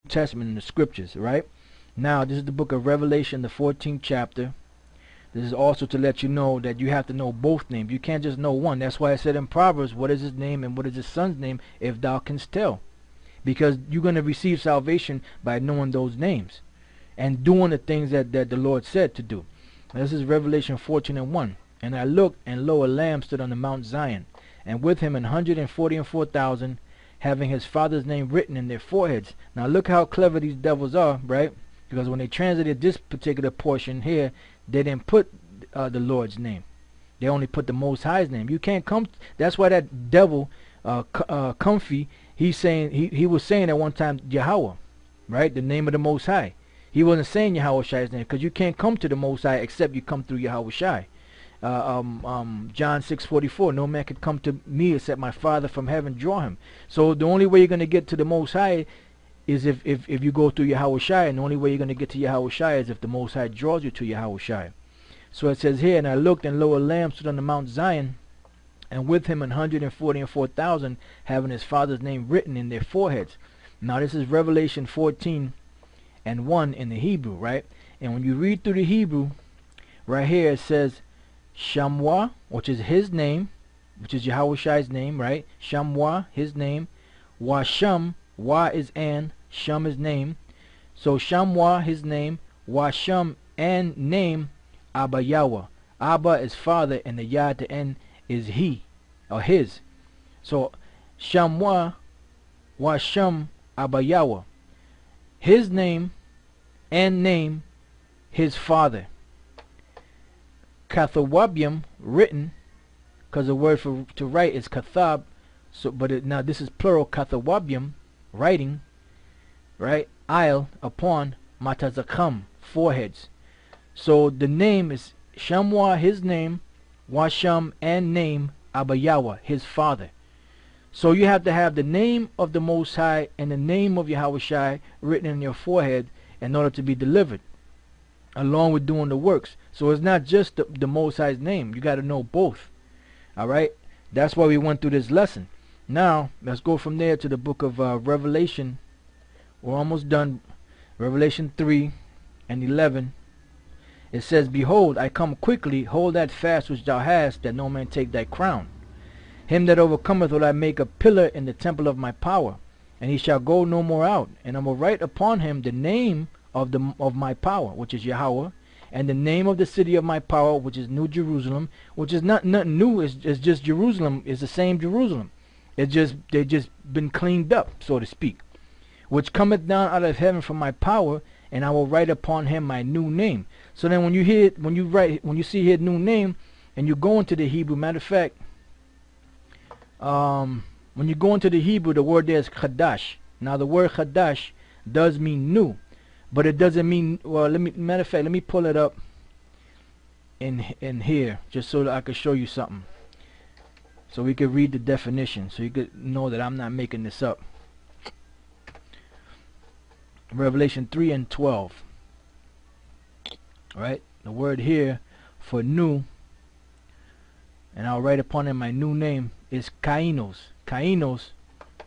Testament in the scriptures, right? Now, this is the book of Revelation, the 14th chapter. This is also to let you know that you have to know both names. You can't just know one. That's why I said in Proverbs, what is his name and what is his son's name, if thou canst tell. Because you're going to receive salvation by knowing those names and doing the things that the Lord said to do. This is Revelation 14:1. And I looked, and lo, a lamb stood on the Mount Zion, and with him 144,000, having his father's name written in their foreheads. Now look how clever these devils are, right? Because when they translated this particular portion here, they didn't put the Lord's name. They only put the Most High's name. You can't come. That's why that devil, Comfy, he's saying he was saying at one time Yahweh, right? The name of the Most High. He wasn't saying Yahweh Shai's name, because you can't come to the Most High except you come through Yahweh Shai. John 6:44, no man could come to me except my Father from heaven draw him. So the only way you're going to get to the Most High is if you go through Yahweh Shai, and the only way you're going to get to Yahweh Shai is if the Most High draws you to Yahweh Shai. So it says here, and I looked, and lo, a lamb stood on the Mount Zion, and with him 144,000, having his father's name written in their foreheads. Now this is Revelation 14:1 in the Hebrew, right? And when you read through the Hebrew, right here it says Shamwa, which is his name, which is Yahweh Shai's name, right? Shamwa, his name. Washam, Wa is an, Sham is name. So Shamwa, his name. Washam, and name, Abba Yahweh. Abba is father, and the Yah at the end is he, or his. So Shamwa, Washam, Abba Yahweh. His name, and name, his father. Kathawabium, written, because the word for to write is kathab. So, but now this is plural. Kathawabium, writing, right? Isle, upon, matazakam, foreheads. So the name is Shamwa, his name. Washam, and name, Abba Yahweh, his father. So you have to have the name of the Most High and the name of Yahweh Shai written in your forehead in order to be delivered, along with doing the works. So it's not just the Most High's name. You got to know both. Alright? That's why we went through this lesson. Now, let's go from there to the book of Revelation. We're almost done. Revelation 3:11. It says, behold, I come quickly. Hold that fast which thou hast, that no man take thy crown. Him that overcometh will I make a pillar in the temple of my power, and he shall go no more out. And I will write upon him the name of my power, which is Yahweh, and the name of the city of my power, which is New Jerusalem, which is nothing new. It's just Jerusalem. It's the same Jerusalem. They just been cleaned up, so to speak. Which cometh down out of heaven from my power, and I will write upon him my new name. So then when you see his new name, and you go into the Hebrew, matter of fact, when you go into the Hebrew, the word there is Chadash. Now the word Chadash does mean new, but it doesn't mean, well, matter of fact, let me pull it up in here, just so that I could show you something, so we could read the definition, so you could know that I'm not making this up. Revelation 3:12. Right, the word here for new, and I'll write upon him my new name, is kainos. Kainos,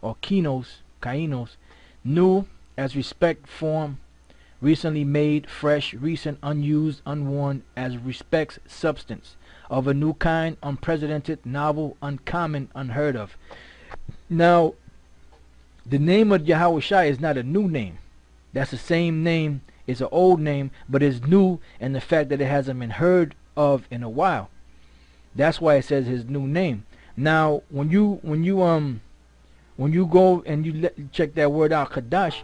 or kinos, kainos. New as respect, form, recently made, fresh, recent, unused, unworn, as respects substance, of a new kind, unprecedented, novel, uncommon, unheard of. Now, the name of Yahweh Shai is not a new name. That's the same name. It's an old name, but it's new in the fact that it hasn't been heard of in a while. That's why it says his new name. Now, when you go and you check that word out, Kadash.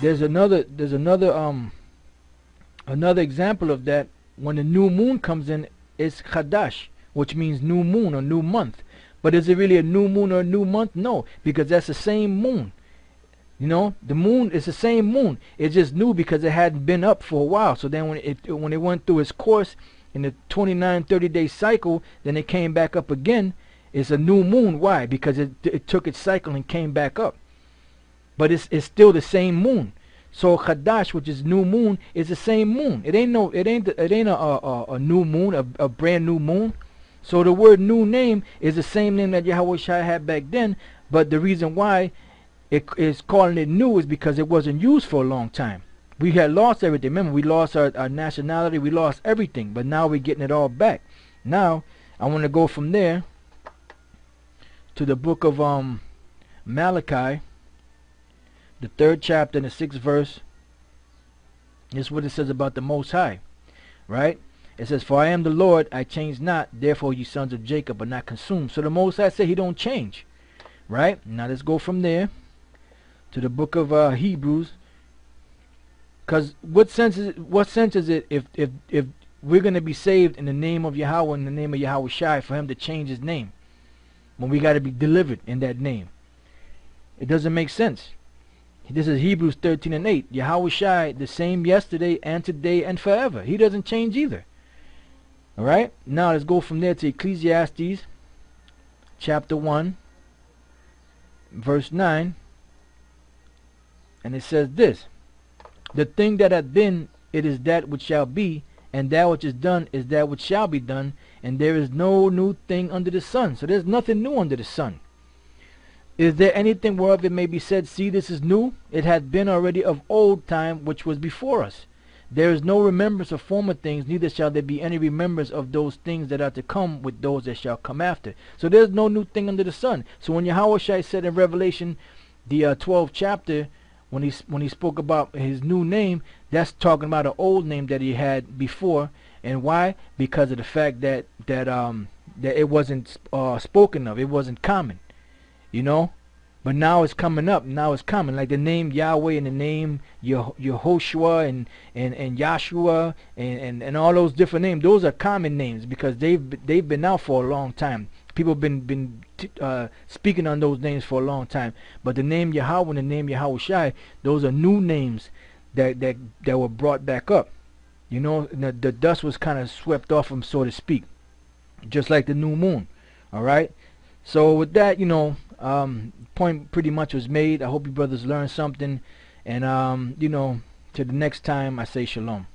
There's another example of that. When the new moon comes in, it's Chadash, which means new moon or new month. But is it really a new moon or a new month? No, because that's the same moon. You know, the moon is the same moon. It's just new because it hadn't been up for a while. So then when it went through its course, in the 29, 30-day cycle, then it came back up again. It's a new moon. Why? Because it took its cycle and came back up. But it's still the same moon. So Chadash, which is new moon, is the same moon. It ain't a new moon, a brand new moon. So the word new name is the same name that Yahweh Shai had back then, but the reason why it is calling it new is because it wasn't used for a long time. We had lost everything. Remember, we lost our nationality, we lost everything, but now we're getting it all back. Now I want to go from there to the book of Malachi, the 3rd chapter and the 6th verse. This is what it says about the Most High, right? It says, "For I am the Lord, I change not, therefore you sons of Jacob are not consumed." So the Most High said he don't change, right? Now let's go from there to the book of Hebrews. Because what sense is it if we're going to be saved in the name of Yahweh, in the name of Yahweh Shai, for him to change his name, when we got to be delivered in that name? It doesn't make sense. This is Hebrews 13 and 8. Yahweh Shai, the same yesterday and today and forever. He doesn't change either. Alright, now let's go from there to Ecclesiastes chapter 1 verse 9, and it says this: "The thing that hath been, it is that which shall be, and that which is done is that which shall be done, and there is no new thing under the sun." So there's nothing new under the sun. "Is there anything whereof it may be said, see, this is new? It hath been already of old time which was before us. There is no remembrance of former things, neither shall there be any remembrance of those things that are to come with those that shall come after." So there's no new thing under the sun. So when Yahweh Shai said in Revelation, the 12th chapter, when he spoke about his new name, that's talking about an old name that he had before. And why? Because of the fact that it wasn't spoken of. It wasn't common, you know. But now it's coming up. Now it's coming. Like the name Yahweh and the name Yehoshua and Yahshua and all those different names. Those are common names because they've been out for a long time. People have been speaking on those names for a long time. But the name Yahweh and the name Yahweh Shai, those are new names that were brought back up. You know, the dust was kind of swept off them, so to speak. Just like the new moon. Alright? So with that, you know, point pretty much was made. I hope you brothers learned something. And, you know, till the next time, I say shalom.